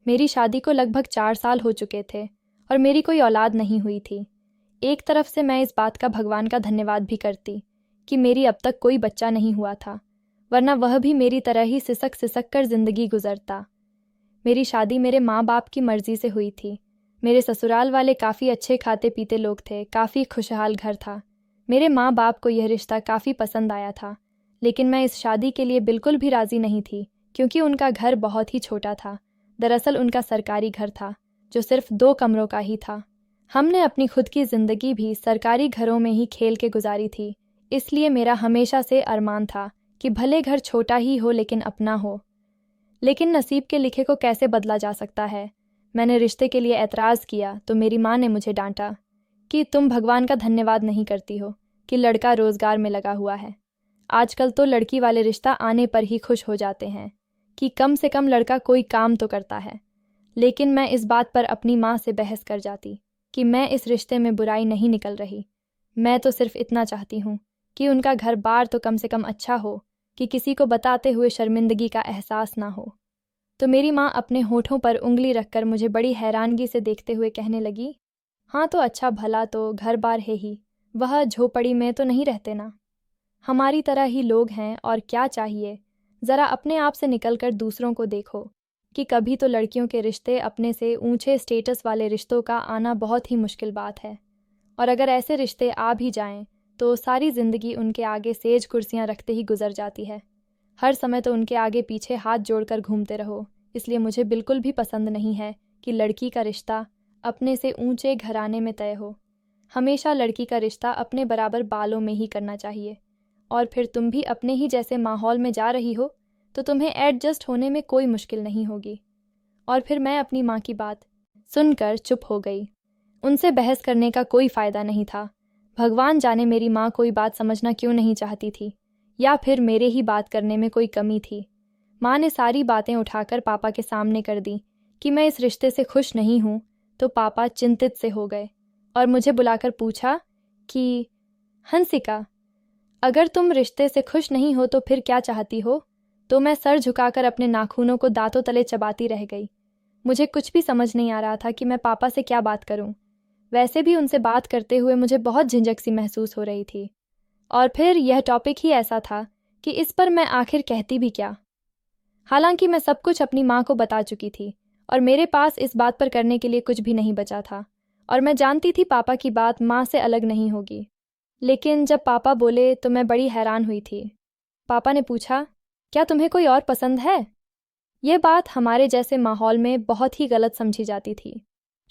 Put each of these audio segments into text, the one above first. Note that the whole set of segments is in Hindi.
मेरी शादी को लगभग 4 साल हो चुके थे और मेरी कोई औलाद नहीं हुई थी। एक तरफ से मैं इस बात का भगवान का धन्यवाद भी करती कि मेरी अब तक कोई बच्चा नहीं हुआ था, वरना वह भी मेरी तरह ही सिसक सिसक कर जिंदगी गुजरता। मेरी शादी मेरे माँ बाप की मर्जी से हुई थी। मेरे ससुराल वाले काफ़ी अच्छे खाते पीते लोग थे, काफ़ी खुशहाल घर था। मेरे माँ बाप को यह रिश्ता काफ़ी पसंद आया था, लेकिन मैं इस शादी के लिए बिल्कुल भी राज़ी नहीं थी, क्योंकि उनका घर बहुत ही छोटा था। दरअसल उनका सरकारी घर था, जो सिर्फ 2 कमरों का ही था। हमने अपनी खुद की ज़िंदगी भी सरकारी घरों में ही खेल के गुजारी थी, इसलिए मेरा हमेशा से अरमान था कि भले घर छोटा ही हो लेकिन अपना हो। लेकिन नसीब के लिखे को कैसे बदला जा सकता है। मैंने रिश्ते के लिए ऐतराज़ किया तो मेरी माँ ने मुझे डांटा कि तुम भगवान का धन्यवाद नहीं करती हो कि लड़का रोज़गार में लगा हुआ है। आजकल तो लड़की वाले रिश्ता आने पर ही खुश हो जाते हैं कि कम से कम लड़का कोई काम तो करता है। लेकिन मैं इस बात पर अपनी माँ से बहस कर जाती कि मैं इस रिश्ते में बुराई नहीं निकल रही। मैं तो सिर्फ इतना चाहती हूँ कि उनका घर बार तो कम से कम अच्छा हो, कि किसी को बताते हुए शर्मिंदगी का एहसास ना हो। तो मेरी माँ अपने होठों पर उंगली रखकर मुझे बड़ी हैरानगी से देखते हुए कहने लगी, हाँ तो अच्छा भला तो घर बार है ही, वह झोपड़ी में तो नहीं रहते ना। हमारी तरह ही लोग हैं और क्या चाहिए। ज़रा अपने आप से निकलकर दूसरों को देखो कि कभी तो लड़कियों के रिश्ते अपने से ऊंचे स्टेटस वाले रिश्तों का आना बहुत ही मुश्किल बात है, और अगर ऐसे रिश्ते आ भी जाएं तो सारी ज़िंदगी उनके आगे सेज कुर्सियां रखते ही गुजर जाती है। हर समय तो उनके आगे पीछे हाथ जोड़कर घूमते रहो। इसलिए मुझे बिल्कुल भी पसंद नहीं है कि लड़की का रिश्ता अपने से ऊंचे घराने में तय हो। हमेशा लड़की का रिश्ता अपने बराबर बालों में ही करना चाहिए। और फिर तुम भी अपने ही जैसे माहौल में जा रही हो तो तुम्हें एडजस्ट होने में कोई मुश्किल नहीं होगी। और फिर मैं अपनी माँ की बात सुनकर चुप हो गई। उनसे बहस करने का कोई फ़ायदा नहीं था। भगवान जाने मेरी माँ कोई बात समझना क्यों नहीं चाहती थी, या फिर मेरे ही बात करने में कोई कमी थी। माँ ने सारी बातें उठाकर पापा के सामने कर दी कि मैं इस रिश्ते से खुश नहीं हूँ। तो पापा चिंतित से हो गए और मुझे बुलाकर पूछा कि हंसिका, अगर तुम रिश्ते से खुश नहीं हो तो फिर क्या चाहती हो। तो मैं सर झुकाकर अपने नाखूनों को दांतों तले चबाती रह गई। मुझे कुछ भी समझ नहीं आ रहा था कि मैं पापा से क्या बात करूं। वैसे भी उनसे बात करते हुए मुझे बहुत झिझक सी महसूस हो रही थी। और फिर यह टॉपिक ही ऐसा था कि इस पर मैं आखिर कहती भी क्या। हालांकि मैं सब कुछ अपनी माँ को बता चुकी थी और मेरे पास इस बात पर करने के लिए कुछ भी नहीं बचा था, और मैं जानती थी पापा की बात माँ से अलग नहीं होगी। लेकिन जब पापा बोले तो मैं बड़ी हैरान हुई थी। पापा ने पूछा, क्या तुम्हें कोई और पसंद है। यह बात हमारे जैसे माहौल में बहुत ही गलत समझी जाती थी।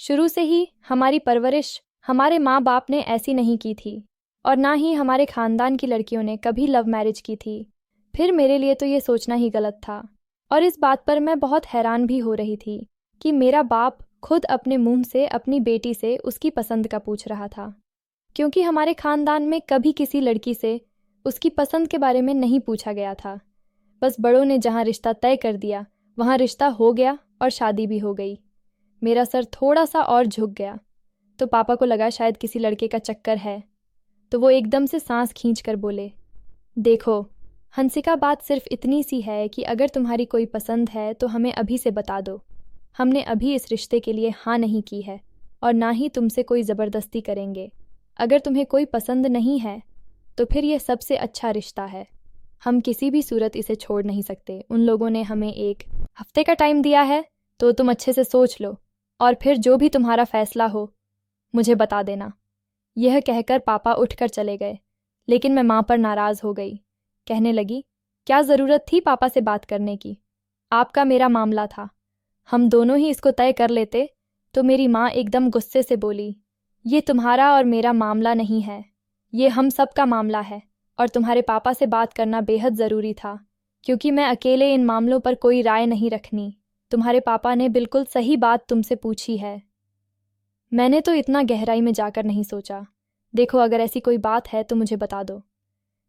शुरू से ही हमारी परवरिश हमारे माँ बाप ने ऐसी नहीं की थी, और ना ही हमारे खानदान की लड़कियों ने कभी लव मैरिज की थी। फिर मेरे लिए तो ये सोचना ही गलत था, और इस बात पर मैं बहुत हैरान भी हो रही थी कि मेरा बाप खुद अपने मुंह से अपनी बेटी से उसकी पसंद का पूछ रहा था, क्योंकि हमारे खानदान में कभी किसी लड़की से उसकी पसंद के बारे में नहीं पूछा गया था। बस बड़ों ने जहाँ रिश्ता तय कर दिया वहाँ रिश्ता हो गया और शादी भी हो गई। मेरा सर थोड़ा सा और झुक गया तो पापा को लगा शायद किसी लड़के का चक्कर है, तो वो एकदम से सांस खींचकर बोले, देखो हंसिका, बात सिर्फ इतनी सी है कि अगर तुम्हारी कोई पसंद है तो हमें अभी से बता दो। हमने अभी इस रिश्ते के लिए हाँ नहीं की है और ना ही तुमसे कोई ज़बरदस्ती करेंगे। अगर तुम्हें कोई पसंद नहीं है तो फिर यह सबसे अच्छा रिश्ता है। हम किसी भी सूरत इसे छोड़ नहीं सकते। उन लोगों ने हमें 1 हफ्ते का टाइम दिया है, तो तुम अच्छे से सोच लो और फिर जो भी तुम्हारा फैसला हो मुझे बता देना। यह कहकर पापा उठकर चले गए, लेकिन मैं माँ पर नाराज़ हो गई। कहने लगी, क्या ज़रूरत थी पापा से बात करने की। आपका मेरा मामला था, हम दोनों ही इसको तय कर लेते। तो मेरी माँ एकदम गुस्से से बोली, ये तुम्हारा और मेरा मामला नहीं है, ये हम सब का मामला है, और तुम्हारे पापा से बात करना बेहद ज़रूरी था, क्योंकि मैं अकेले इन मामलों पर कोई राय नहीं रखनी। तुम्हारे पापा ने बिल्कुल सही बात तुमसे पूछी है। मैंने तो इतना गहराई में जाकर नहीं सोचा। देखो, अगर ऐसी कोई बात है तो मुझे बता दो।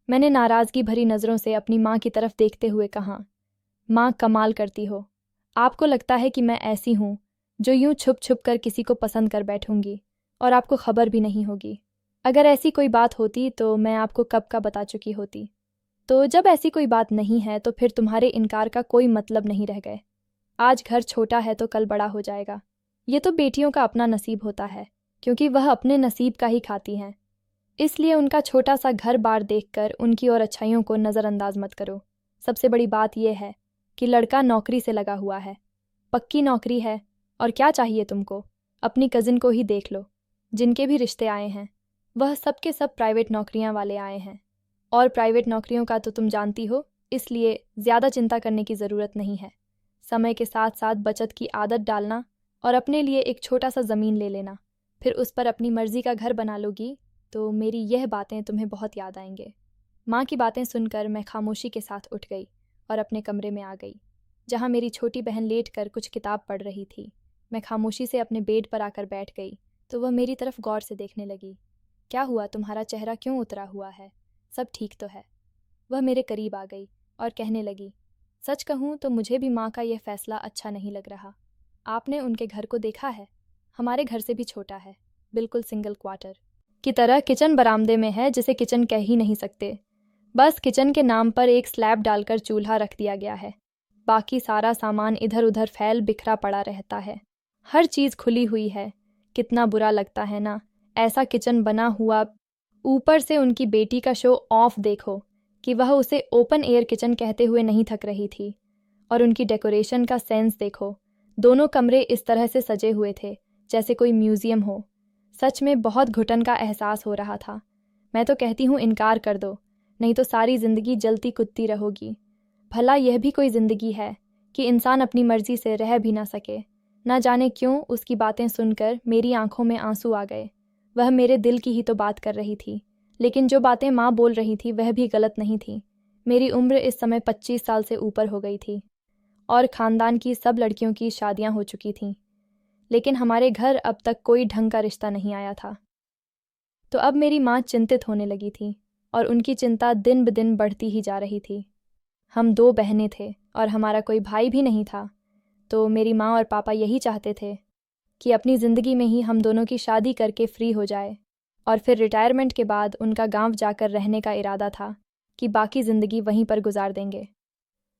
मैंने नाराज़गी भरी नज़रों से अपनी माँ की तरफ देखते हुए कहा, माँ, कमाल करती हो। आपको लगता है कि मैं ऐसी हूँ जो यूं छुप छुप कर किसी को पसंद कर बैठूंगी और आपको खबर भी नहीं होगी। अगर ऐसी कोई बात होती तो मैं आपको कब का बता चुकी होती। तो जब ऐसी कोई बात नहीं है तो फिर तुम्हारे इनकार का कोई मतलब नहीं रह गए। आज घर छोटा है तो कल बड़ा हो जाएगा। ये तो बेटियों का अपना नसीब होता है, क्योंकि वह अपने नसीब का ही खाती हैं। इसलिए उनका छोटा सा घर बार देखकर उनकी और अच्छाइयों को नज़रअंदाज मत करो। सबसे बड़ी बात यह है कि लड़का नौकरी से लगा हुआ है, पक्की नौकरी है। और क्या चाहिए तुमको? अपनी कज़िन को ही देख लो, जिनके भी रिश्ते आए हैं वह सब के सब प्राइवेट नौकरियां वाले आए हैं। और प्राइवेट नौकरियों का तो तुम जानती हो, इसलिए ज़्यादा चिंता करने की ज़रूरत नहीं है। समय के साथ साथ बचत की आदत डालना और अपने लिए एक छोटा सा ज़मीन ले लेना, फिर उस पर अपनी मर्ज़ी का घर बना लोगी तो मेरी यह बातें तुम्हें बहुत याद आएंगे। माँ की बातें सुनकर मैं खामोशी के साथ उठ गई और अपने कमरे में आ गई, जहाँ मेरी छोटी बहन लेट कर कुछ किताब पढ़ रही थी। मैं खामोशी से अपने बेड पर आकर बैठ गई तो वह मेरी तरफ गौर से देखने लगी। क्या हुआ, तुम्हारा चेहरा क्यों उतरा हुआ है? सब ठीक तो है? वह मेरे करीब आ गई और कहने लगी, सच कहूँ तो मुझे भी माँ का यह फैसला अच्छा नहीं लग रहा। आपने उनके घर को देखा है? हमारे घर से भी छोटा है, बिल्कुल सिंगल क्वार्टर की तरह। किचन बरामदे में है, जिसे किचन कह ही नहीं सकते। बस किचन के नाम पर एक स्लैब डालकर चूल्हा रख दिया गया है। बाकी सारा सामान इधर उधर फैल बिखरा पड़ा रहता है। हर चीज़ खुली हुई है। कितना बुरा लगता है ना ऐसा किचन बना हुआ। ऊपर से उनकी बेटी का शो ऑफ देखो कि वह उसे ओपन एयर किचन कहते हुए नहीं थक रही थी। और उनकी डेकोरेशन का सेंस देखो, दोनों कमरे इस तरह से सजे हुए थे जैसे कोई म्यूज़ियम हो। सच में बहुत घुटन का एहसास हो रहा था। मैं तो कहती हूँ इनकार कर दो, नहीं तो सारी ज़िंदगी जलती कुदती रहोगी। भला यह भी कोई ज़िंदगी है कि इंसान अपनी मर्ज़ी से रह भी ना सके? ना जाने क्यों उसकी बातें सुनकर मेरी आंखों में आंसू आ गए। वह मेरे दिल की ही तो बात कर रही थी, लेकिन जो बातें माँ बोल रही थी वह भी गलत नहीं थी। मेरी उम्र इस समय 25 साल से ऊपर हो गई थी और ख़ानदान की सब लड़कियों की शादियाँ हो चुकी थीं, लेकिन हमारे घर अब तक कोई ढंग का रिश्ता नहीं आया था। तो अब मेरी माँ चिंतित होने लगी थी और उनकी चिंता दिन ब दिन बढ़ती ही जा रही थी। हम 2 बहनें थे और हमारा कोई भाई भी नहीं था। तो मेरी माँ और पापा यही चाहते थे कि अपनी ज़िंदगी में ही हम दोनों की शादी करके फ्री हो जाए और फिर रिटायरमेंट के बाद उनका गांव जाकर रहने का इरादा था कि बाकी ज़िंदगी वहीं पर गुजार देंगे।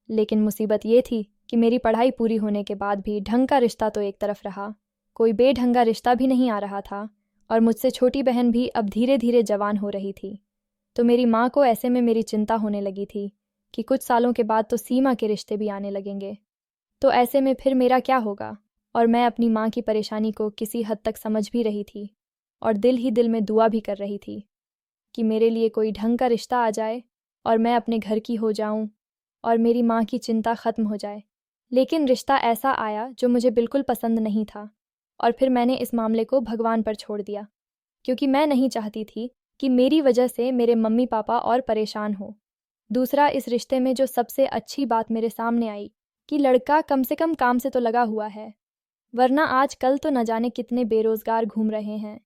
लेकिन मुसीबत ये थी कि मेरी पढ़ाई पूरी होने के बाद भी ढंग का रिश्ता तो एक तरफ रहा, कोई बेढंगा रिश्ता भी नहीं आ रहा था। और मुझसे छोटी बहन भी अब धीरे धीरे जवान हो रही थी। तो मेरी माँ को ऐसे में मेरी चिंता होने लगी थी कि कुछ सालों के बाद तो सीमा के रिश्ते भी आने लगेंगे। तो ऐसे में फिर मेरा क्या होगा? और मैं अपनी माँ की परेशानी को किसी हद तक समझ भी रही थी और दिल ही दिल में दुआ भी कर रही थी कि मेरे लिए कोई ढंग का रिश्ता आ जाए और मैं अपने घर की हो जाऊं और मेरी माँ की चिंता ख़त्म हो जाए। लेकिन रिश्ता ऐसा आया जो मुझे बिल्कुल पसंद नहीं था और फिर मैंने इस मामले को भगवान पर छोड़ दिया, क्योंकि मैं नहीं चाहती थी कि मेरी वजह से मेरे मम्मी पापा और परेशान हो। दूसरा, इस रिश्ते में जो सबसे अच्छी बात मेरे सामने आई कि लड़का कम से कम काम से तो लगा हुआ है, वरना आजकल तो न जाने कितने बेरोज़गार घूम रहे हैं।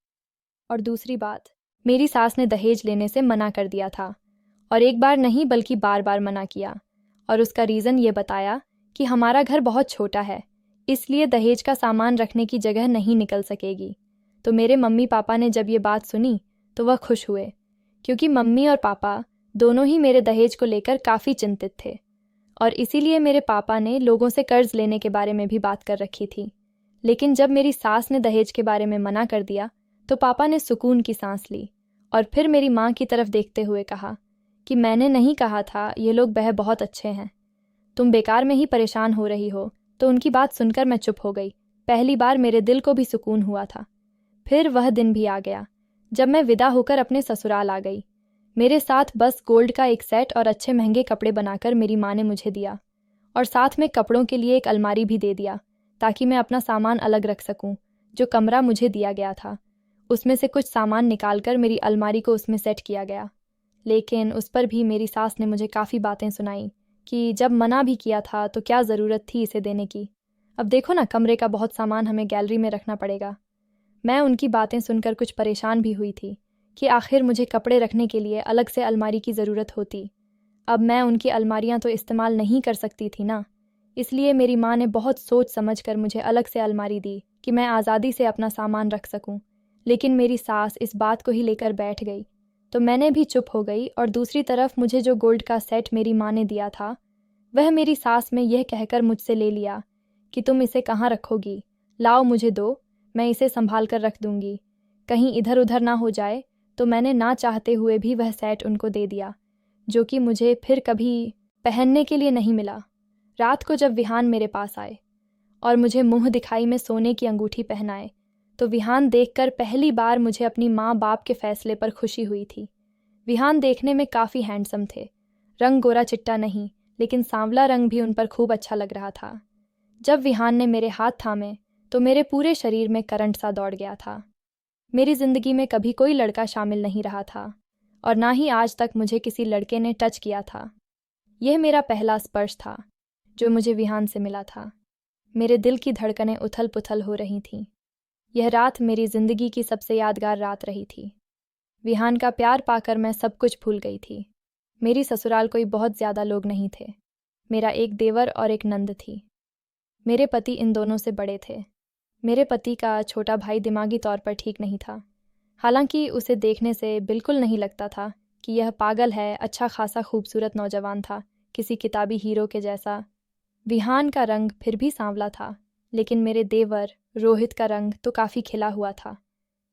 और दूसरी बात, मेरी सास ने दहेज लेने से मना कर दिया था और एक बार नहीं बल्कि बार बार मना किया। और उसका रीज़न ये बताया कि हमारा घर बहुत छोटा है, इसलिए दहेज का सामान रखने की जगह नहीं निकल सकेगी। तो मेरे मम्मी पापा ने जब ये बात सुनी तो वह खुश हुए, क्योंकि मम्मी और पापा दोनों ही मेरे दहेज को लेकर काफ़ी चिंतित थे। और इसीलिए मेरे पापा ने लोगों से कर्ज लेने के बारे में भी बात कर रखी थी। लेकिन जब मेरी सास ने दहेज के बारे में मना कर दिया तो पापा ने सुकून की सांस ली और फिर मेरी माँ की तरफ देखते हुए कहा कि मैंने नहीं कहा था ये लोग बह बहुत अच्छे हैं, तुम बेकार में ही परेशान हो रही हो। तो उनकी बात सुनकर मैं चुप हो गई। पहली बार मेरे दिल को भी सुकून हुआ था। फिर वह दिन भी आ गया जब मैं विदा होकर अपने ससुराल आ गई। मेरे साथ बस गोल्ड का एक सेट और अच्छे महंगे कपड़े बनाकर मेरी माँ ने मुझे दिया और साथ में कपड़ों के लिए एक अलमारी भी दे दिया ताकि मैं अपना सामान अलग रख सकूं। जो कमरा मुझे दिया गया था उसमें से कुछ सामान निकालकर मेरी अलमारी को उसमें सेट किया गया। लेकिन उस पर भी मेरी सास ने मुझे काफ़ी बातें सुनाई कि जब मना भी किया था तो क्या ज़रूरत थी इसे देने की। अब देखो ना, कमरे का बहुत सामान हमें गैलरी में रखना पड़ेगा। मैं उनकी बातें सुनकर कुछ परेशान भी हुई थी कि आखिर मुझे कपड़े रखने के लिए अलग से अलमारी की ज़रूरत होती। अब मैं उनकी अलमारियां तो इस्तेमाल नहीं कर सकती थी ना, इसलिए मेरी माँ ने बहुत सोच समझकर मुझे अलग से अलमारी दी कि मैं आज़ादी से अपना सामान रख सकूं। लेकिन मेरी सास इस बात को ही लेकर बैठ गई तो मैंने भी चुप हो गई। और दूसरी तरफ मुझे जो गोल्ड का सेट मेरी माँ ने दिया था वह मेरी सास में यह कहकर मुझसे ले लिया कि तुम इसे कहाँ रखोगी, लाओ मुझे दो, मैं इसे संभाल कर रख दूंगी, कहीं इधर उधर ना हो जाए। तो मैंने ना चाहते हुए भी वह सेट उनको दे दिया, जो कि मुझे फिर कभी पहनने के लिए नहीं मिला। रात को जब विहान मेरे पास आए और मुझे मुंह दिखाई में सोने की अंगूठी पहनाए, तो विहान देखकर पहली बार मुझे अपनी माँ बाप के फैसले पर खुशी हुई थी। विहान देखने में काफ़ी हैंडसम थे, रंग गोरा चिट्टा नहीं, लेकिन सांवला रंग भी उन पर खूब अच्छा लग रहा था। जब विहान ने मेरे हाथ थामे तो मेरे पूरे शरीर में करंट सा दौड़ गया था। मेरी ज़िंदगी में कभी कोई लड़का शामिल नहीं रहा था और ना ही आज तक मुझे किसी लड़के ने टच किया था। यह मेरा पहला स्पर्श था जो मुझे विहान से मिला था। मेरे दिल की धड़कनें उथल पुथल हो रही थीं। यह रात मेरी ज़िंदगी की सबसे यादगार रात रही थी। विहान का प्यार पाकर मैं सब कुछ भूल गई थी। मेरी ससुराल कोई बहुत ज़्यादा लोग नहीं थे। मेरा एक देवर और एक नंद थी। मेरे पति इन दोनों से बड़े थे। मेरे पति का छोटा भाई दिमागी तौर पर ठीक नहीं था, हालांकि उसे देखने से बिल्कुल नहीं लगता था कि यह पागल है। अच्छा खासा खूबसूरत नौजवान था, किसी किताबी हीरो के जैसा। विहान का रंग फिर भी सांवला था, लेकिन मेरे देवर रोहित का रंग तो काफ़ी खिला हुआ था।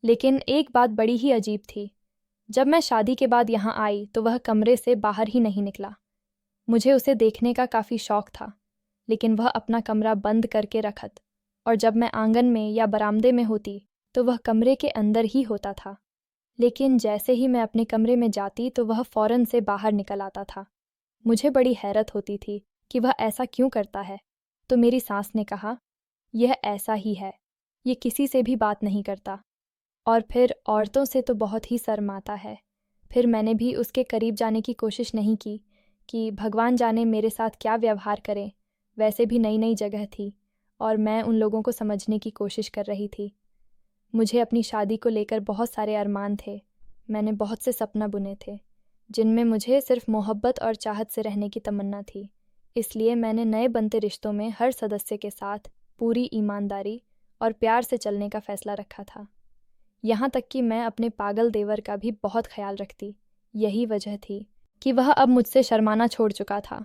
लेकिन एक बात बड़ी ही अजीब थी। जब मैं शादी के बाद यहाँ आई तो वह कमरे से बाहर ही नहीं निकला। मुझे उसे देखने का काफ़ी शौक था, लेकिन वह अपना कमरा बंद करके रखत, और जब मैं आंगन में या बरामदे में होती तो वह कमरे के अंदर ही होता था। लेकिन जैसे ही मैं अपने कमरे में जाती तो वह फ़ौरन से बाहर निकल आता था। मुझे बड़ी हैरत होती थी कि वह ऐसा क्यों करता है। तो मेरी सास ने कहा, यह ऐसा ही है, ये किसी से भी बात नहीं करता और फिर औरतों से तो बहुत ही शर्माता है। फिर मैंने भी उसके करीब जाने की कोशिश नहीं की कि भगवान जाने मेरे साथ क्या व्यवहार करें। वैसे भी नई नई जगह थी और मैं उन लोगों को समझने की कोशिश कर रही थी। मुझे अपनी शादी को लेकर बहुत सारे अरमान थे। मैंने बहुत से सपना बुने थे जिनमें मुझे सिर्फ मोहब्बत और चाहत से रहने की तमन्ना थी। इसलिए मैंने नए बनते रिश्तों में हर सदस्य के साथ पूरी ईमानदारी और प्यार से चलने का फ़ैसला रखा था। यहाँ तक कि मैं अपने पागल देवर का भी बहुत ख्याल रखती। यही वजह थी कि वह अब मुझसे शर्माना छोड़ चुका था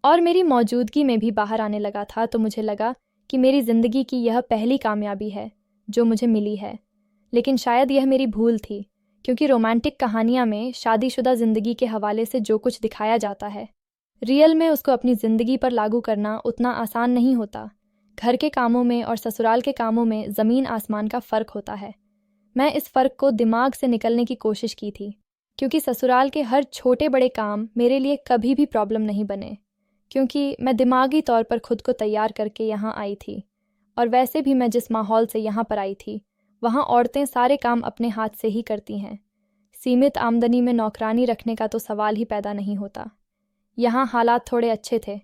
और मेरी मौजूदगी में भी बाहर आने लगा था। तो मुझे लगा कि मेरी ज़िंदगी की यह पहली कामयाबी है जो मुझे मिली है। लेकिन शायद यह मेरी भूल थी, क्योंकि रोमांटिक कहानियाँ में शादीशुदा ज़िंदगी के हवाले से जो कुछ दिखाया जाता है, रियल में उसको अपनी ज़िंदगी पर लागू करना उतना आसान नहीं होता। घर के कामों में और ससुराल के कामों में ज़मीन आसमान का फ़र्क होता है। मैं इस फ़र्क को दिमाग से निकलने की कोशिश की थी, क्योंकि ससुराल के हर छोटे बड़े काम मेरे लिए कभी भी प्रॉब्लम नहीं बने, क्योंकि मैं दिमागी तौर पर खुद को तैयार करके यहाँ आई थी। और वैसे भी मैं जिस माहौल से यहाँ पर आई थी, वहाँ औरतें सारे काम अपने हाथ से ही करती हैं। सीमित आमदनी में नौकरानी रखने का तो सवाल ही पैदा नहीं होता। यहाँ हालात थोड़े अच्छे थे,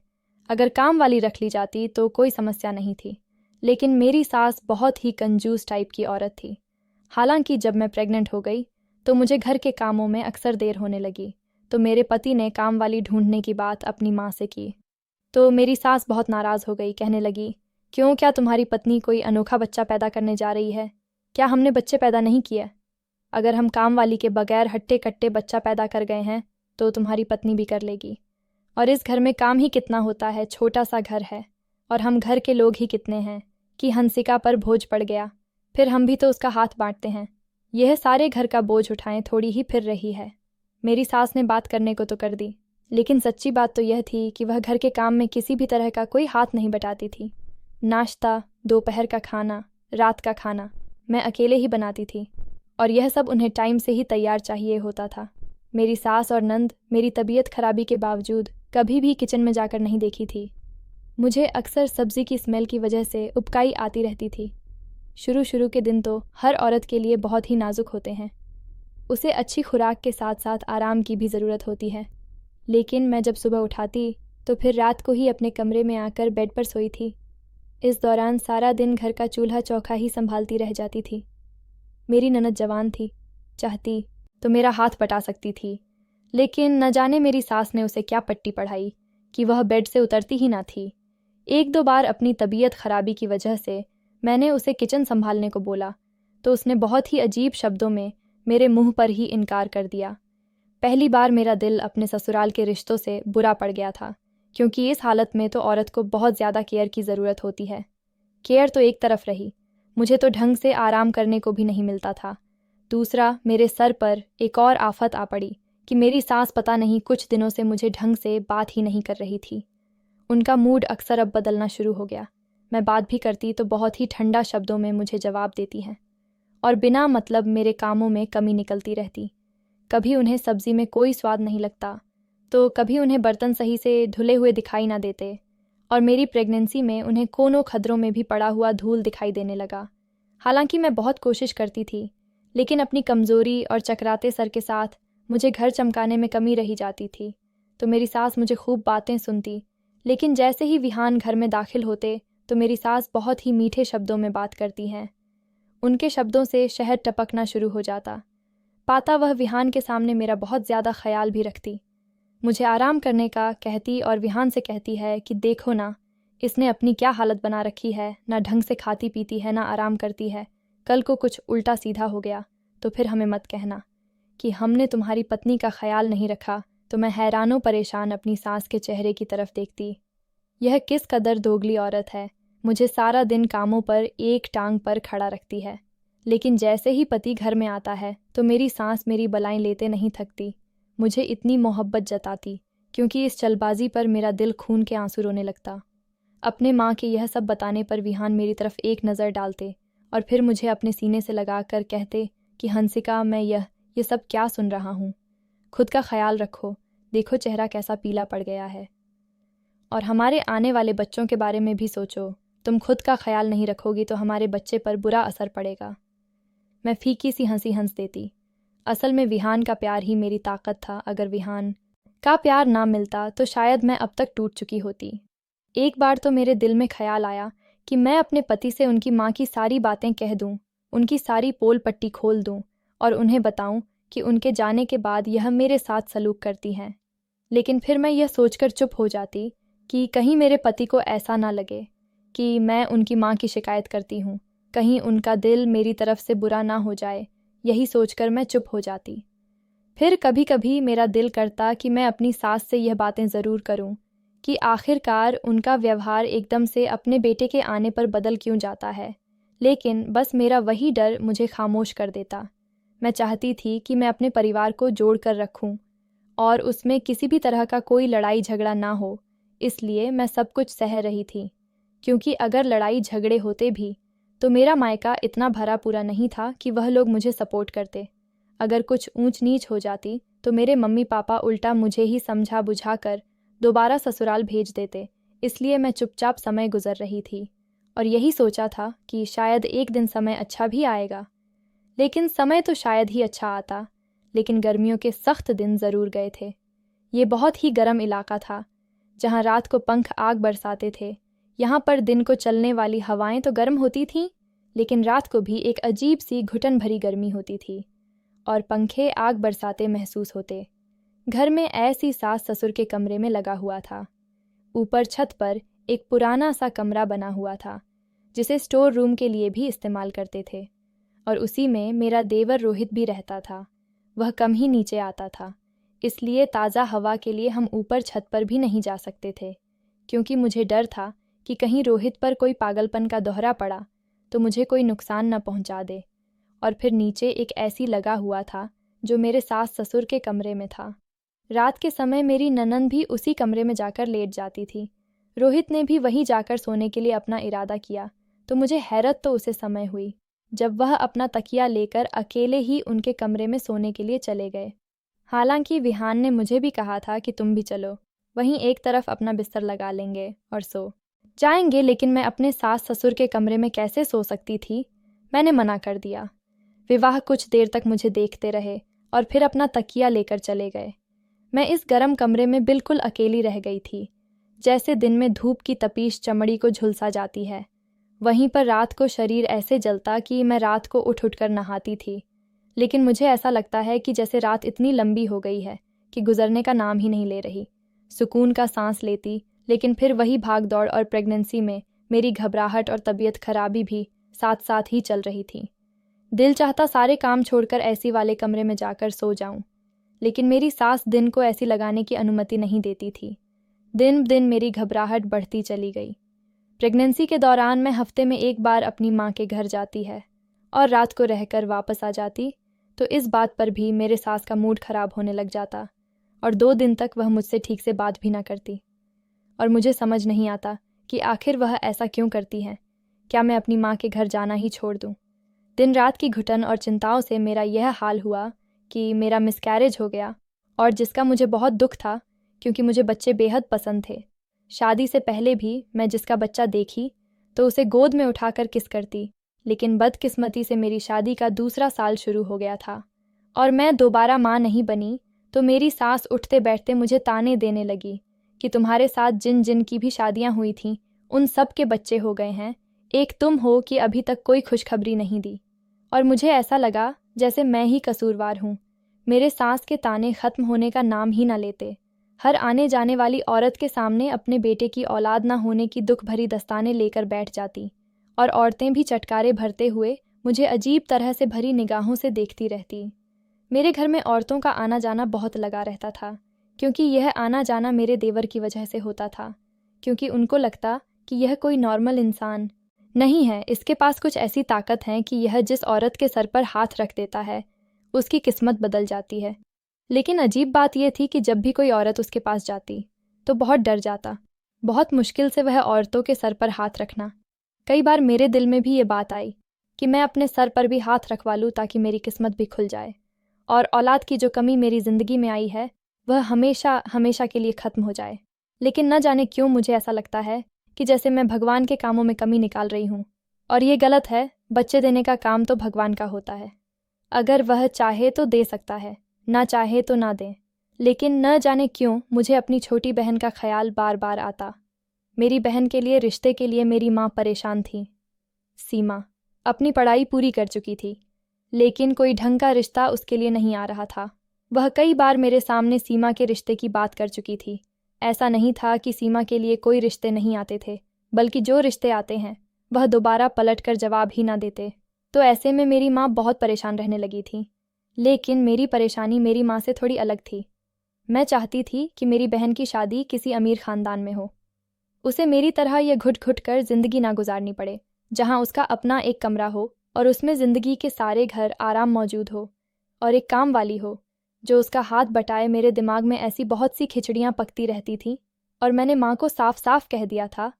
अगर काम वाली रख ली जाती तो कोई समस्या नहीं थी। लेकिन मेरी सास बहुत ही कंजूस टाइप की औरत थी। हालांकि जब मैं प्रेग्नेंट हो गई तो मुझे घर के कामों में अक्सर देर होने लगी, तो मेरे पति ने काम वाली ढूंढने की बात अपनी माँ से की। तो मेरी सास बहुत नाराज़ हो गई, कहने लगी, क्यों, क्या तुम्हारी पत्नी कोई अनोखा बच्चा पैदा करने जा रही है? क्या हमने बच्चे पैदा नहीं किए? अगर हम काम वाली के बगैर हट्टे कट्टे बच्चा पैदा कर गए हैं तो तुम्हारी पत्नी भी कर लेगी। और इस घर में काम ही कितना होता है, छोटा सा घर है और हम घर के लोग ही कितने हैं कि हंसिका पर बोझ पड़ गया, फिर हम भी तो उसका हाथ बांटते हैं। यह सारे घर का बोझ उठाएं थोड़ी ही फिर रही है। मेरी सास ने बात करने को तो कर दी, लेकिन सच्ची बात तो यह थी कि वह घर के काम में किसी भी तरह का कोई हाथ नहीं बटाती थी। नाश्ता, दोपहर का खाना, रात का खाना मैं अकेले ही बनाती थी और यह सब उन्हें टाइम से ही तैयार चाहिए होता था। मेरी सास और नंद मेरी तबीयत खराबी के बावजूद कभी भी किचन में जाकर नहीं देखी थी। मुझे अक्सर सब्ज़ी की स्मेल की वजह से उबकाई आती रहती थी। शुरू के दिन तो हर औरत के लिए बहुत ही नाजुक होते हैं। उसे अच्छी खुराक के साथ साथ आराम की भी ज़रूरत होती है। लेकिन मैं जब सुबह उठाती तो फिर रात को ही अपने कमरे में आकर बेड पर सोई थी। इस दौरान सारा दिन घर का चूल्हा चौका ही संभालती रह जाती थी। मेरी ननद जवान थी, चाहती तो मेरा हाथ बटा सकती थी, लेकिन न जाने मेरी सास ने उसे क्या पट्टी पढ़ाई कि वह बेड से उतरती ही ना थी। एक दो बार अपनी तबीयत खराबी की वजह से मैंने उसे किचन संभालने को बोला तो उसने बहुत ही अजीब शब्दों में मेरे मुंह पर ही इनकार कर दिया। पहली बार मेरा दिल अपने ससुराल के रिश्तों से बुरा पड़ गया था, क्योंकि इस हालत में तो औरत को बहुत ज़्यादा केयर की ज़रूरत होती है। केयर तो एक तरफ रही, मुझे तो ढंग से आराम करने को भी नहीं मिलता था। दूसरा, मेरे सर पर एक और आफत आ पड़ी कि मेरी सास पता नहीं कुछ दिनों से मुझे ढंग से बात ही नहीं कर रही थी। उनका मूड अक्सर अब बदलना शुरू हो गया। मैं बात भी करती तो बहुत ही ठंडा शब्दों में मुझे जवाब देती हैं और बिना मतलब मेरे कामों में कमी निकलती रहती। कभी उन्हें सब्जी में कोई स्वाद नहीं लगता, तो कभी उन्हें बर्तन सही से धुले हुए दिखाई ना देते, और मेरी प्रेगनेंसी में उन्हें कोनों खदरों में भी पड़ा हुआ धूल दिखाई देने लगा। हालांकि मैं बहुत कोशिश करती थी, लेकिन अपनी कमज़ोरी और चकराते सर के साथ मुझे घर चमकाने में कमी रही जाती थी। तो मेरी सास मुझे खूब बातें सुनती, लेकिन जैसे ही विहान घर में दाखिल होते तो मेरी सास बहुत ही मीठे शब्दों में बात करती हैं। उनके शब्दों से शहद टपकना शुरू हो जाता। पाता वह विहान के सामने मेरा बहुत ज़्यादा ख्याल भी रखती, मुझे आराम करने का कहती और विहान से कहती है कि देखो ना, इसने अपनी क्या हालत बना रखी है, ना ढंग से खाती पीती है ना आराम करती है। कल को कुछ उल्टा सीधा हो गया तो फिर हमें मत कहना कि हमने तुम्हारी पत्नी का ख्याल नहीं रखा। तो मैं हैरानों परेशान अपनी सास के चेहरे की तरफ देखती। यह किस कदर दोगली औरत है, मुझे सारा दिन कामों पर एक टांग पर खड़ा रखती है, लेकिन जैसे ही पति घर में आता है तो मेरी सांस मेरी बलाएं लेते नहीं थकती। मुझे इतनी मोहब्बत जताती क्योंकि इस चलबाजी पर मेरा दिल खून के आंसू रोने लगता। अपने माँ के यह सब बताने पर विहान मेरी तरफ एक नज़र डालते और फिर मुझे अपने सीने से लगा कर कहते कि हंसिका, मैं ये सब क्या सुन रहा हूँ। खुद का ख्याल रखो, देखो चेहरा कैसा पीला पड़ गया है, और हमारे आने वाले बच्चों के बारे में भी सोचो। तुम खुद का ख्याल नहीं रखोगी तो हमारे बच्चे पर बुरा असर पड़ेगा। मैं फीकी सी हंसी हंस देती। असल में विहान का प्यार ही मेरी ताकत था। अगर विहान का प्यार ना मिलता तो शायद मैं अब तक टूट चुकी होती। एक बार तो मेरे दिल में ख्याल आया कि मैं अपने पति से उनकी माँ की सारी बातें कह दूं, उनकी सारी पोल पट्टी खोल दूं और उन्हें बताऊं कि उनके जाने के बाद यह मेरे साथ सलूक करती हैं। लेकिन फिर मैं यह सोचकर चुप हो जाती कि कहीं मेरे पति को ऐसा ना लगे कि मैं उनकी माँ की शिकायत करती हूँ, कहीं उनका दिल मेरी तरफ से बुरा ना हो जाए। यही सोचकर मैं चुप हो जाती। फिर कभी कभी मेरा दिल करता कि मैं अपनी सास से यह बातें ज़रूर करूं कि आखिरकार उनका व्यवहार एकदम से अपने बेटे के आने पर बदल क्यों जाता है, लेकिन बस मेरा वही डर मुझे खामोश कर देता। मैं चाहती थी कि मैं अपने परिवार को जोड़ कर रखूं और उसमें किसी भी तरह का कोई लड़ाई झगड़ा ना हो, इसलिए मैं सब कुछ सह रही थी। क्योंकि अगर लड़ाई झगड़े होते भी तो मेरा मायका इतना भरा पूरा नहीं था कि वह लोग मुझे सपोर्ट करते। अगर कुछ ऊंच नीच हो जाती तो मेरे मम्मी पापा उल्टा मुझे ही समझा बुझा कर दोबारा ससुराल भेज देते। इसलिए मैं चुपचाप समय गुजर रही थी और यही सोचा था कि शायद एक दिन समय अच्छा भी आएगा। लेकिन समय तो शायद ही अच्छा आता, लेकिन गर्मियों के सख्त दिन ज़रूर गए थे। ये बहुत ही गर्म इलाका था जहाँ रात को पंख आग बरसाते थे। यहाँ पर दिन को चलने वाली हवाएं तो गर्म होती थीं, लेकिन रात को भी एक अजीब सी घुटन भरी गर्मी होती थी और पंखे आग बरसाते महसूस होते। घर में ऐसी सास ससुर के कमरे में लगा हुआ था। ऊपर छत पर एक पुराना सा कमरा बना हुआ था जिसे स्टोर रूम के लिए भी इस्तेमाल करते थे, और उसी में मेरा देवर रोहित भी रहता था। वह कम ही नीचे आता था, इसलिए ताज़ा हवा के लिए हम ऊपर छत पर भी नहीं जा सकते थे, क्योंकि मुझे डर था कि कहीं रोहित पर कोई पागलपन का दोहरा पड़ा तो मुझे कोई नुकसान न पहुंचा दे। और फिर नीचे एक एसी लगा हुआ था जो मेरे सास ससुर के कमरे में था। रात के समय मेरी ननंद भी उसी कमरे में जाकर लेट जाती थी। रोहित ने भी वहीं जाकर सोने के लिए अपना इरादा किया, तो मुझे हैरत तो उसे समय हुई जब वह अपना तकिया लेकर अकेले ही उनके कमरे में सोने के लिए चले गए। हालांकि विहान ने मुझे भी कहा था कि तुम भी चलो, वहीं एक तरफ अपना बिस्तर लगा लेंगे और सो जाएंगे, लेकिन मैं अपने सास ससुर के कमरे में कैसे सो सकती थी। मैंने मना कर दिया। विवाह कुछ देर तक मुझे देखते रहे और फिर अपना तकिया लेकर चले गए। मैं इस गर्म कमरे में बिल्कुल अकेली रह गई थी। जैसे दिन में धूप की तपीश चमड़ी को झुलसा जाती है, वहीं पर रात को शरीर ऐसे जलता कि मैं रात को उठ कर नहाती थी। लेकिन मुझे ऐसा लगता है कि जैसे रात इतनी लंबी हो गई है कि गुजरने का नाम ही नहीं ले रही। सुकून का सांस लेती, लेकिन फिर वही भाग दौड़ और प्रेगनेंसी में मेरी घबराहट और तबीयत खराबी भी साथ साथ ही चल रही थी। दिल चाहता सारे काम छोड़कर एसी वाले कमरे में जाकर सो जाऊं, लेकिन मेरी सास दिन को एसी लगाने की अनुमति नहीं देती थी। दिन दिन मेरी घबराहट बढ़ती चली गई। प्रेगनेंसी के दौरान मैं हफ्ते में एक बार अपनी माँ के घर जाती है और रात को रहकर वापस आ जाती, तो इस बात पर भी मेरे सास का मूड खराब होने लग जाता और 2 दिन तक वह मुझसे ठीक से बात भी ना करती। और मुझे समझ नहीं आता कि आखिर वह ऐसा क्यों करती है। क्या मैं अपनी माँ के घर जाना ही छोड़ दूँ? दिन रात की घुटन और चिंताओं से मेरा यह हाल हुआ कि मेरा मिसकैरेज हो गया, और जिसका मुझे बहुत दुख था, क्योंकि मुझे बच्चे बेहद पसंद थे। शादी से पहले भी मैं जिसका बच्चा देखी तो उसे गोद में उठाकर किस करती, लेकिन बदकिस्मती से मेरी शादी का दूसरा साल शुरू हो गया था और मैं दोबारा माँ नहीं बनी, तो मेरी सास उठते बैठते मुझे ताने देने लगी कि तुम्हारे साथ जिन जिन की भी शादियाँ हुई थीं उन सब के बच्चे हो गए हैं, एक तुम हो कि अभी तक कोई खुशखबरी नहीं दी। और मुझे ऐसा लगा जैसे मैं ही कसूरवार हूँ। मेरे सास के ताने खत्म होने का नाम ही ना लेते। हर आने जाने वाली औरत के सामने अपने बेटे की औलाद ना होने की दुख भरी दस्तानें लेकर बैठ जाती, और औरतें भी चटकारे भरते हुए मुझे अजीब तरह से भरी निगाहों से देखती रहती। मेरे घर में औरतों का आना जाना बहुत लगा रहता था, क्योंकि यह आना जाना मेरे देवर की वजह से होता था, क्योंकि उनको लगता कि यह कोई नॉर्मल इंसान नहीं है, इसके पास कुछ ऐसी ताकत है कि यह जिस औरत के सर पर हाथ रख देता है उसकी किस्मत बदल जाती है। लेकिन अजीब बात यह थी कि जब भी कोई औरत उसके पास जाती तो बहुत डर जाता। बहुत मुश्किल से वह औरतों के सर पर हाथ रखना। कई बार मेरे दिल में भी ये बात आई कि मैं अपने सर पर भी हाथ रखवा लूँ ताकि मेरी किस्मत भी खुल जाए और औलाद की जो कमी मेरी ज़िंदगी में आई है वह हमेशा हमेशा के लिए ख़त्म हो जाए। लेकिन न जाने क्यों मुझे ऐसा लगता है कि जैसे मैं भगवान के कामों में कमी निकाल रही हूँ, और ये गलत है। बच्चे देने का काम तो भगवान का होता है। अगर वह चाहे तो दे सकता है, ना चाहे तो ना दे। लेकिन न जाने क्यों मुझे अपनी छोटी बहन का ख्याल बार बार आता। मेरी बहन के लिए, रिश्ते के लिए मेरी माँ परेशान थी। सीमा अपनी पढ़ाई पूरी कर चुकी थी, लेकिन कोई ढंग का रिश्ता उसके लिए नहीं आ रहा था। वह कई बार मेरे सामने सीमा के रिश्ते की बात कर चुकी थी। ऐसा नहीं था कि सीमा के लिए कोई रिश्ते नहीं आते थे, बल्कि जो रिश्ते आते हैं वह दोबारा पलट कर जवाब ही ना देते। तो ऐसे में मेरी माँ बहुत परेशान रहने लगी थी। लेकिन मेरी परेशानी मेरी माँ से थोड़ी अलग थी। मैं चाहती थी कि मेरी बहन की शादी किसी अमीर ख़ानदान में हो। उसे मेरी तरह यह घुट घुट कर ज़िंदगी ना गुजारनी पड़े, जहाँ उसका अपना एक कमरा हो और उसमें ज़िंदगी के सारे घर आराम मौजूद हो, और एक काम वाली हो जो उसका हाथ बटाए। मेरे दिमाग में ऐसी बहुत सी खिचड़ियाँ पकती रहती थीं, और मैंने माँ को साफ साफ कह दिया था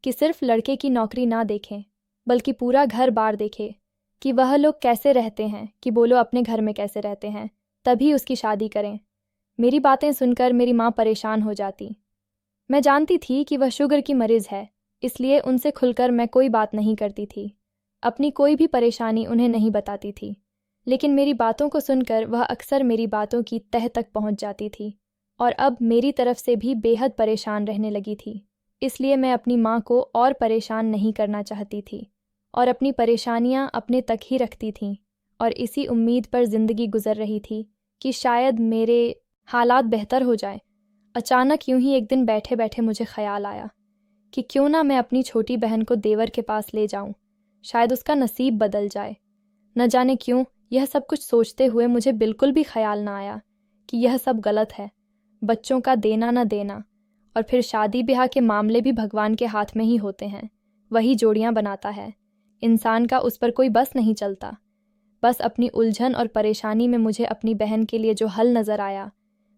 कि सिर्फ लड़के की नौकरी ना देखें, बल्कि पूरा घर बार देखे कि वह लोग कैसे रहते हैं, कि बोलो अपने घर में कैसे रहते हैं, तभी उसकी शादी करें। मेरी बातें सुनकर मेरी माँ परेशान हो जाती। मैं जानती थी कि वह शुगर की मरीज़ है, इसलिए उनसे खुलकर मैं कोई बात नहीं करती थी, अपनी कोई भी परेशानी उन्हें नहीं बताती थी। लेकिन मेरी बातों को सुनकर वह अक्सर मेरी बातों की तह तक पहुंच जाती थी, और अब मेरी तरफ से भी बेहद परेशान रहने लगी थी। इसलिए मैं अपनी माँ को और परेशान नहीं करना चाहती थी, और अपनी परेशानियाँ अपने तक ही रखती थीं, और इसी उम्मीद पर ज़िंदगी गुजर रही थी कि शायद मेरे हालात बेहतर हो जाए। अचानक यूं ही एक दिन बैठे बैठे मुझे ख्याल आया कि क्यों ना मैं अपनी छोटी बहन को देवर के पास ले जाऊं, शायद उसका नसीब बदल जाए। न जाने क्यों यह सब कुछ सोचते हुए मुझे बिल्कुल भी ख्याल ना आया कि यह सब गलत है। बच्चों का देना न देना और फिर शादी ब्याह के मामले भी भगवान के हाथ में ही होते हैं। वही जोड़ियां बनाता है। इंसान का उस पर कोई बस नहीं चलता। बस अपनी उलझन और परेशानी में मुझे अपनी बहन के लिए जो हल नज़र आया,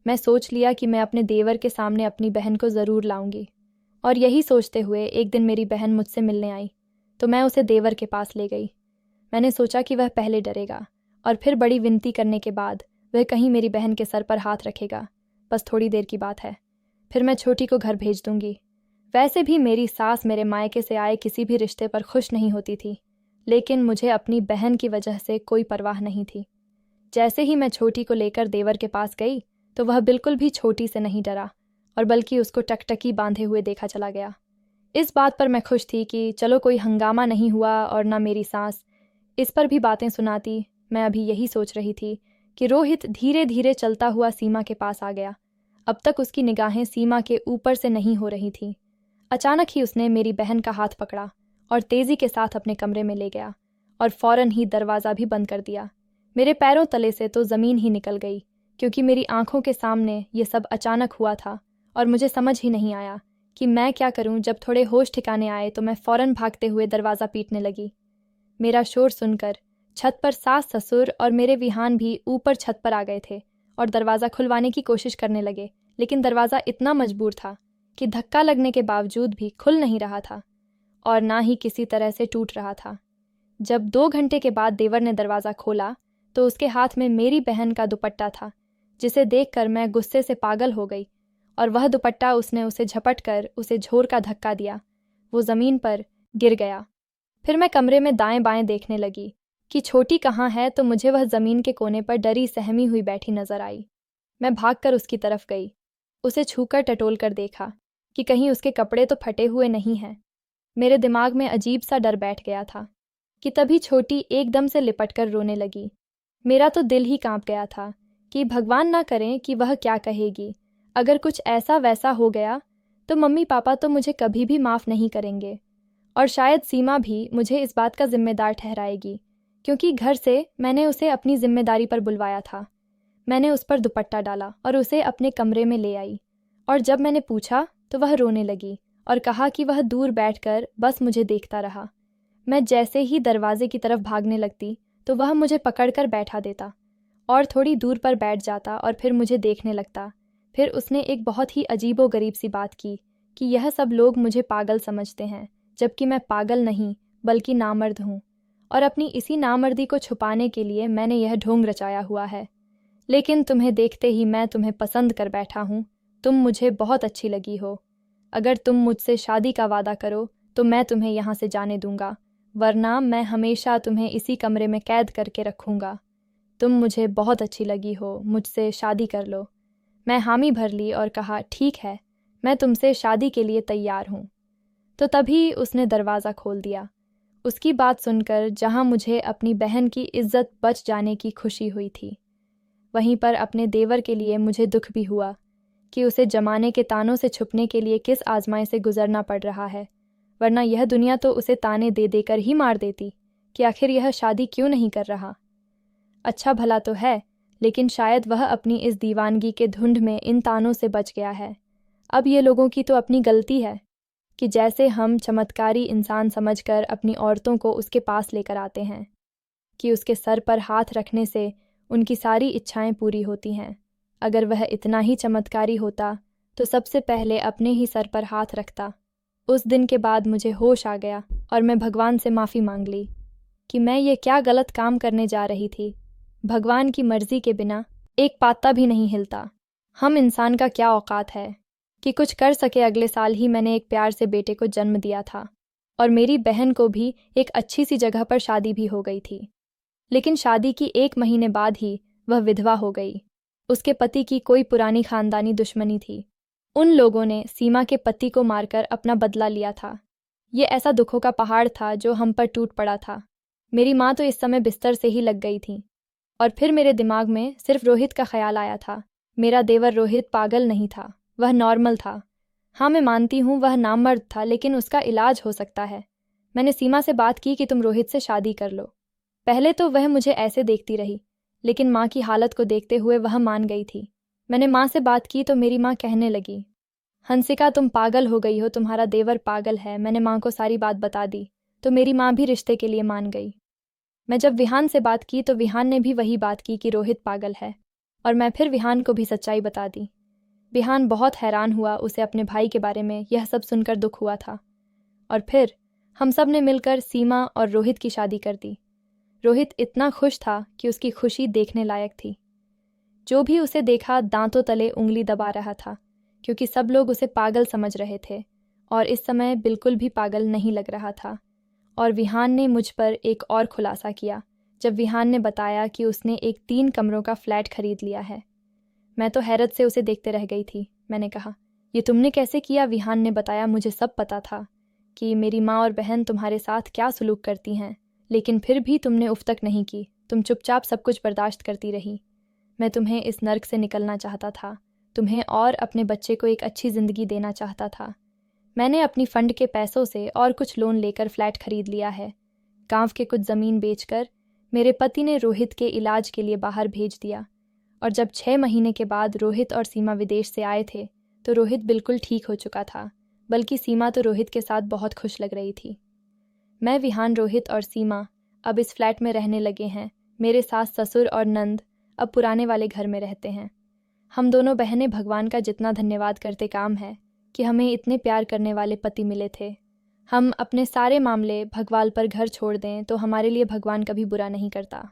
मैं सोच लिया कि मैं अपने देवर के सामने अपनी बहन को ज़रूर लाऊंगी। और यही सोचते हुए एक दिन मेरी बहन मुझसे मिलने आई, तो मैं उसे देवर के पास ले गई। मैंने सोचा कि वह पहले डरेगा और फिर बड़ी विनती करने के बाद वह कहीं मेरी बहन के सर पर हाथ रखेगा। बस थोड़ी देर की बात है, फिर मैं छोटी को घर भेज दूंगी। वैसे भी मेरी सास मेरे मायके से आए किसी भी रिश्ते पर खुश नहीं होती थी, लेकिन मुझे अपनी बहन की वजह से कोई परवाह नहीं थी। जैसे ही मैं छोटी को लेकर देवर के पास गई तो वह बिल्कुल भी छोटी से नहीं डरा, और बल्कि उसको टकटकी बांधे हुए देखा चला गया। इस बात पर मैं खुश थी कि चलो कोई हंगामा नहीं हुआ, और ना मेरी सास इस पर भी बातें सुनाती। मैं अभी यही सोच रही थी कि रोहित धीरे धीरे चलता हुआ सीमा के पास आ गया। अब तक उसकी निगाहें सीमा के ऊपर से नहीं हो रही थीं। अचानक ही उसने मेरी बहन का हाथ पकड़ा और तेज़ी के साथ अपने कमरे में ले गया, और फौरन ही दरवाज़ा भी बंद कर दिया। मेरे पैरों तले से तो ज़मीन ही निकल गई, क्योंकि मेरी आंखों के सामने ये सब अचानक हुआ था और मुझे समझ ही नहीं आया कि मैं क्या करूं। जब थोड़े होश ठिकाने आए तो मैं फ़ौरन भागते हुए दरवाज़ा पीटने लगी। मेरा शोर सुनकर छत पर सास ससुर और मेरे विहान भी ऊपर छत पर आ गए थे और दरवाज़ा खुलवाने की कोशिश करने लगे, लेकिन दरवाज़ा इतना मजबूर था कि धक्का लगने के बावजूद भी खुल नहीं रहा था और ना ही किसी तरह से टूट रहा था। जब 2 घंटे के बाद देवर ने दरवाज़ा खोला तो उसके हाथ में मेरी बहन का दुपट्टा था, जिसे देखकर मैं गुस्से से पागल हो गई और वह दुपट्टा उसने उसे झपट कर उसे झोर का धक्का दिया। वो ज़मीन पर गिर गया। फिर मैं कमरे में दाएं बाएं देखने लगी कि छोटी कहाँ है, तो मुझे वह ज़मीन के कोने पर डरी सहमी हुई बैठी नजर आई। मैं भागकर उसकी तरफ गई, उसे छूकर टटोल कर देखा कि कहीं उसके कपड़े तो फटे हुए नहीं हैं। मेरे दिमाग में अजीब सा डर बैठ गया था कि तभी छोटी एकदम से लिपट कर रोने लगी। मेरा तो दिल ही कांप गया था कि भगवान ना करें कि वह क्या कहेगी। अगर कुछ ऐसा वैसा हो गया तो मम्मी पापा तो मुझे कभी भी माफ़ नहीं करेंगे और शायद सीमा भी मुझे इस बात का जिम्मेदार ठहराएगी, क्योंकि घर से मैंने उसे अपनी जिम्मेदारी पर बुलवाया था। मैंने उस पर दुपट्टा डाला और उसे अपने कमरे में ले आई और जब मैंने पूछा तो वह रोने लगी और कहा कि वह दूर बैठकर बस मुझे देखता रहा। मैं जैसे ही दरवाजे की तरफ भागने लगती तो वह मुझे पकड़कर बैठा देता और थोड़ी दूर पर बैठ जाता और फिर मुझे देखने लगता। फिर उसने एक बहुत ही अजीबोगरीब सी बात की कि यह सब लोग मुझे पागल समझते हैं, जबकि मैं पागल नहीं बल्कि नामर्द हूँ और अपनी इसी नामर्दी को छुपाने के लिए मैंने यह ढोंग रचाया हुआ है। लेकिन तुम्हें देखते ही मैं तुम्हें पसंद कर बैठा हूँ। तुम मुझे बहुत अच्छी लगी हो। अगर तुम मुझसे शादी का वादा करो तो मैं तुम्हें यहाँ से जाने दूंगा, वरना मैं हमेशा तुम्हें इसी कमरे में कैद करके रखूँगा। तुम मुझे बहुत अच्छी लगी हो, मुझसे शादी कर लो। मैं हामी भर ली और कहा, ठीक है, मैं तुमसे शादी के लिए तैयार हूँ। तो तभी उसने दरवाज़ा खोल दिया। उसकी बात सुनकर जहाँ मुझे अपनी बहन की इज्जत बच जाने की खुशी हुई थी, वहीं पर अपने देवर के लिए मुझे दुख भी हुआ कि उसे जमाने के तानों से छुपने के लिए किस आजमाई से गुजरना पड़ रहा है, वरना यह दुनिया तो उसे ताने दे देकर ही मार देती कि आखिर यह शादी क्यों नहीं कर रहा। अच्छा भला तो है, लेकिन शायद वह अपनी इस दीवानगी के धुंध में इन तानों से बच गया है। अब ये लोगों की तो अपनी गलती है कि जैसे हम चमत्कारी इंसान समझकर अपनी औरतों को उसके पास लेकर आते हैं कि उसके सर पर हाथ रखने से उनकी सारी इच्छाएं पूरी होती हैं। अगर वह इतना ही चमत्कारी होता तो सबसे पहले अपने ही सर पर हाथ रखता। उस दिन के बाद मुझे होश आ गया और मैं भगवान से माफ़ी मांग ली कि मैं ये क्या गलत काम करने जा रही थी। भगवान की मर्जी के बिना एक पाता भी नहीं हिलता। हम इंसान का क्या औकात है कि कुछ कर सके। अगले साल ही मैंने एक प्यार से बेटे को जन्म दिया था और मेरी बहन को भी एक अच्छी सी जगह पर शादी भी हो गई थी। लेकिन शादी की 1 महीने बाद ही वह विधवा हो गई। उसके पति की कोई पुरानी खानदानी दुश्मनी थी। उन लोगों ने सीमा के पति को मारकर अपना बदला लिया था। ये ऐसा दुखों का पहाड़ था जो हम पर टूट पड़ा था। मेरी माँ तो इस समय बिस्तर से ही लग गई थी और फिर मेरे दिमाग में सिर्फ रोहित का ख्याल आया था। मेरा देवर रोहित पागल नहीं था, वह नॉर्मल था। हाँ, मैं मानती हूँ वह नामर्द था, लेकिन उसका इलाज हो सकता है। मैंने सीमा से बात की कि तुम रोहित से शादी कर लो। पहले तो वह मुझे ऐसे देखती रही, लेकिन माँ की हालत को देखते हुए वह मान गई थी। मैंने माँ से बात की तो मेरी माँ कहने लगी, हंसिका तुम पागल हो गई हो, तुम्हारा देवर पागल है। मैंने माँ को सारी बात बता दी तो मेरी माँ भी रिश्ते के लिए मान गई। मैं जब विहान से बात की तो विहान ने भी वही बात की कि रोहित पागल है और मैं फिर विहान को भी सच्चाई बता दी। विहान बहुत हैरान हुआ, उसे अपने भाई के बारे में यह सब सुनकर दुख हुआ था और फिर हम सब ने मिलकर सीमा और रोहित की शादी कर दी। रोहित इतना खुश था कि उसकी खुशी देखने लायक थी। जो भी उसे देखा दांतों तले उंगली दबा रहा था, क्योंकि सब लोग उसे पागल समझ रहे थे और इस समय बिल्कुल भी पागल नहीं लग रहा था। और विहान ने मुझ पर एक और खुलासा किया जब विहान ने बताया कि उसने एक 3 कमरों का फ्लैट खरीद लिया है। मैं तो हैरत से उसे देखते रह गई थी। मैंने कहा, ये तुमने कैसे किया? विहान ने बताया, मुझे सब पता था कि मेरी माँ और बहन तुम्हारे साथ क्या सलूक करती हैं, लेकिन फिर भी तुमने उफ तक नहीं की। तुम चुपचाप सब कुछ बर्दाश्त करती रही। मैं तुम्हें इस नर्क से निकलना चाहता था, तुम्हें और अपने बच्चे को एक अच्छी ज़िंदगी देना चाहता था। मैंने अपनी फंड के पैसों से और कुछ लोन लेकर फ्लैट खरीद लिया है। गांव के कुछ ज़मीन बेचकर मेरे पति ने रोहित के इलाज के लिए बाहर भेज दिया और जब 6 महीने के बाद रोहित और सीमा विदेश से आए थे तो रोहित बिल्कुल ठीक हो चुका था, बल्कि सीमा तो रोहित के साथ बहुत खुश लग रही थी। मैं, विहान, रोहित और सीमा अब इस फ्लैट में रहने लगे हैं। मेरे सास ससुर और नंद अब पुराने वाले घर में रहते हैं। हम दोनों बहनें भगवान का जितना धन्यवाद करते काम है कि हमें इतने प्यार करने वाले पति मिले थे। हम अपने सारे मामले भगवान पर घर छोड़ दें तो हमारे लिए भगवान कभी बुरा नहीं करता।